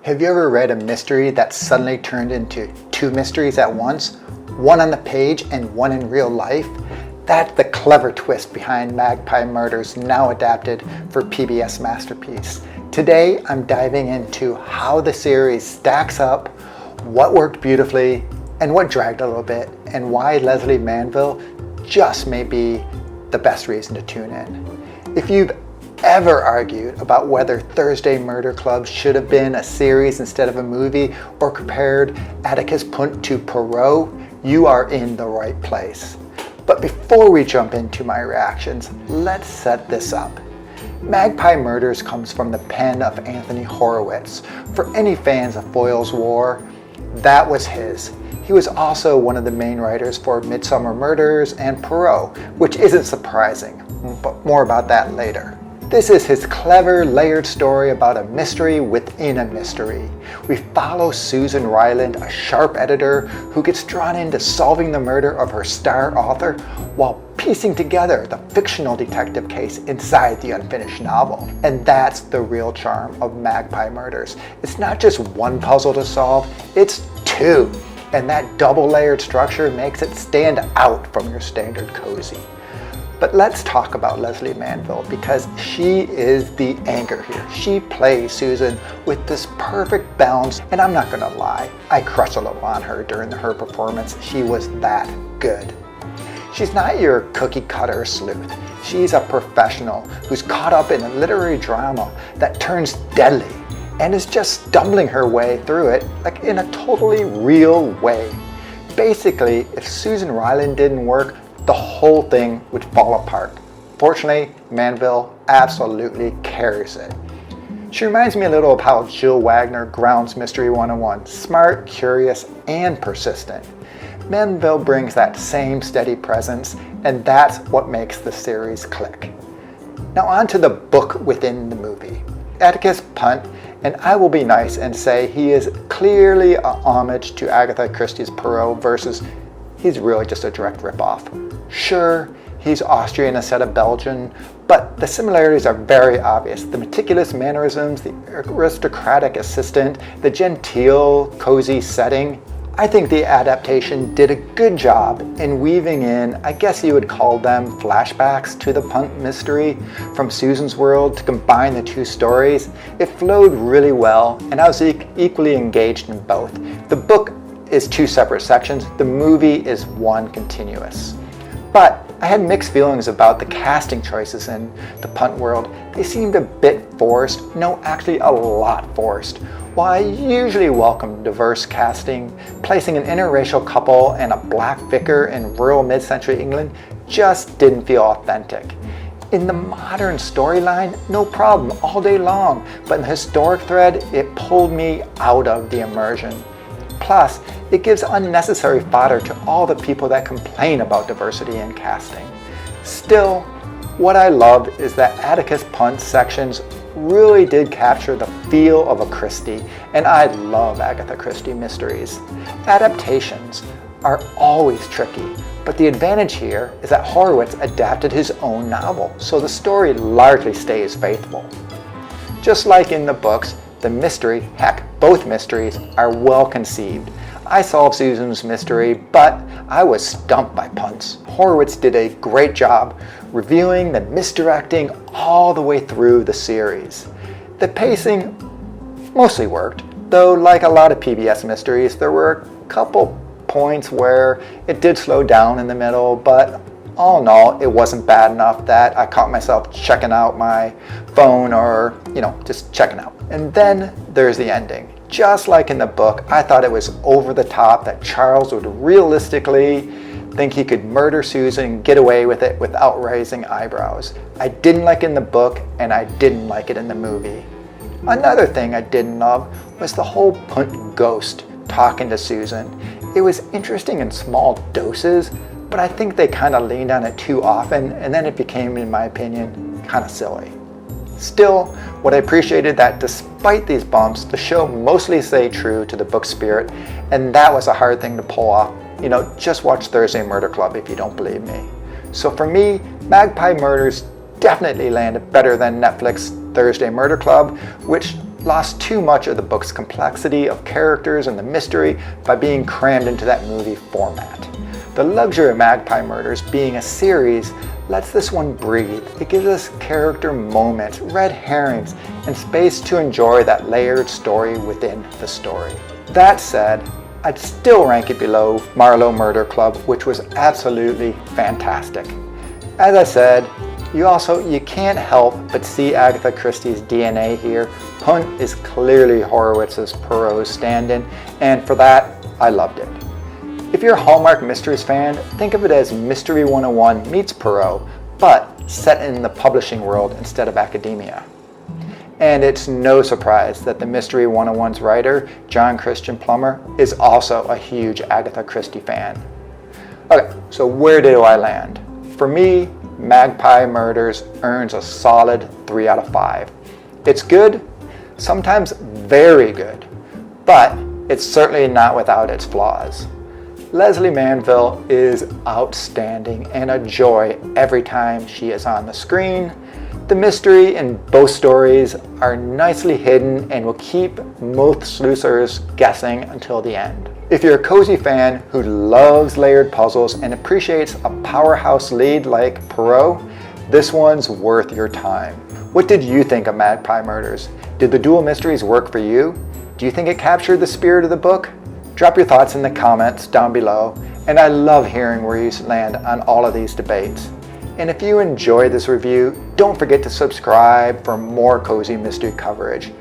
Have you ever read a mystery that suddenly turned into two mysteries at once? One on the page and one in real life? That's the clever twist behind Magpie Murders, now adapted for PBS Masterpiece. Today, I'm diving into how the series stacks up, what worked beautifully, and what dragged a little bit, and why Lesley Manville just may be the best reason to tune in. If you've ever argued about whether Thursday Murder Club should have been a series instead of a movie, or compared Atticus Pünd to Poirot, you are in the right place. But before we jump into my reactions, let's set this up. Magpie Murders comes from the pen of Anthony Horowitz. For any fans of Foyle's War, that was his. He was also one of the main writers for Midsomer Murders and Poirot, which isn't surprising, but more about that later. This is his clever, layered story about a mystery within a mystery. We follow Susan Ryeland, a sharp editor who gets drawn into solving the murder of her star author while piecing together the fictional detective case inside the unfinished novel. And that's the real charm of Magpie Murders. It's not just one puzzle to solve, it's two. And that double-layered structure makes it stand out from your standard cozy. But let's talk about Lesley Manville, because she is the anchor here. She plays Susan with this perfect balance, and I'm not gonna lie, I crushed a little on her during her performance. She was that good. She's not your cookie cutter sleuth. She's a professional who's caught up in a literary drama that turns deadly and is just stumbling her way through it like in a totally real way. Basically, if Susan Ryeland didn't work, the whole thing would fall apart. Fortunately, Manville absolutely carries it. She reminds me a little of how Jill Wagner grounds Mystery 101, smart, curious, and persistent. Manville brings that same steady presence, and that's what makes the series click. Now on to the book within the movie. Atticus Pünd, and I will be nice and say he is clearly a homage to Agatha Christie's Poirot versus he's really just a direct ripoff. Sure, he's Austrian instead of Belgian, but the similarities are very obvious. The meticulous mannerisms, the aristocratic assistant, the genteel, cozy setting. I think the adaptation did a good job in weaving in, I guess you would call them flashbacks to the Pünd mystery from Susan's world to combine the two stories. It flowed really well, and I was equally engaged in both. The book is two separate sections, the movie is one continuous. But I had mixed feelings about the casting choices in the Pünd world. They seemed a bit forced, no, actually a lot forced. While I usually welcome diverse casting, placing an interracial couple and a black vicar in rural mid-century England just didn't feel authentic. In the modern storyline, no problem, all day long, but in the historic thread, it pulled me out of the immersion. Plus, it gives unnecessary fodder to all the people that complain about diversity in casting. Still, what I loved is that Atticus Pünd's sections really did capture the feel of a Christie, and I love Agatha Christie mysteries. Adaptations are always tricky, but the advantage here is that Horowitz adapted his own novel, so the story largely stays faithful. Just like in the books, the mystery, heck, both mysteries, are well conceived. I solved Susan's mystery, but I was stumped by Pünd's. Horowitz did a great job reviewing the misdirecting all the way through the series. The pacing mostly worked, though like a lot of PBS mysteries, there were a couple points where it did slow down in the middle, but all in all, it wasn't bad enough that I caught myself checking out my phone or, just checking out. And then there's the ending. Just like in the book, I thought it was over the top that Charles would realistically think he could murder Susan and get away with it without raising eyebrows. I didn't like it in the book, and I didn't like it in the movie. Another thing I didn't love was the whole Pünd ghost talking to Susan. It was interesting in small doses, but I think they kind of leaned on it too often, and then it became, in my opinion, kind of silly. Still, what I appreciated that despite these bumps, the show mostly stayed true to the book spirit, and that was a hard thing to pull off. Just watch Thursday Murder Club if you don't believe me. So for me, Magpie Murders definitely landed better than Netflix Thursday Murder Club, which lost too much of the book's complexity of characters and the mystery by being crammed into that movie format. The luxury of Magpie Murders being a series lets this one breathe. It gives us character moments, red herrings, and space to enjoy that layered story within the story. That said, I'd still rank it below Marlow Murder Club, which was absolutely fantastic. As I said, you can't help but see Agatha Christie's DNA here. Pünd is clearly Horowitz's Poirot stand-in, and for that, I loved it. If you're a Hallmark Mysteries fan, think of it as Mystery 101 meets Poirot, but set in the publishing world instead of academia. And it's no surprise that the Mystery 101's writer, John Christian Plummer, is also a huge Agatha Christie fan. Okay, so where do I land? For me, Magpie Murders earns a solid 3 out of 5. It's good, sometimes very good, but it's certainly not without its flaws. Lesley Manville is outstanding and a joy every time she is on the screen. The mystery in both stories are nicely hidden and will keep most sleuthers guessing until the end. If you're a cozy fan who loves layered puzzles and appreciates a powerhouse lead like Poirot, this one's worth your time. What did you think of Magpie Murders? Did the dual mysteries work for you? Do you think it captured the spirit of the book? Drop your thoughts in the comments down below, and I love hearing where you land on all of these debates. And if you enjoyed this review, don't forget to subscribe for more cozy mystery coverage.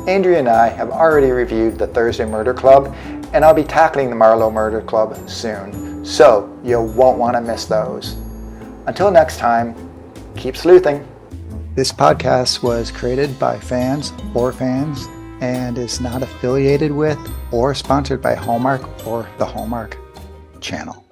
Andrea and I have already reviewed the Thursday Murder Club, and I'll be tackling the Marlow Murder Club soon, so you won't want to miss those. Until next time, keep sleuthing. This podcast was created by fans for fans and is not affiliated with or sponsored by Hallmark or the Hallmark Channel.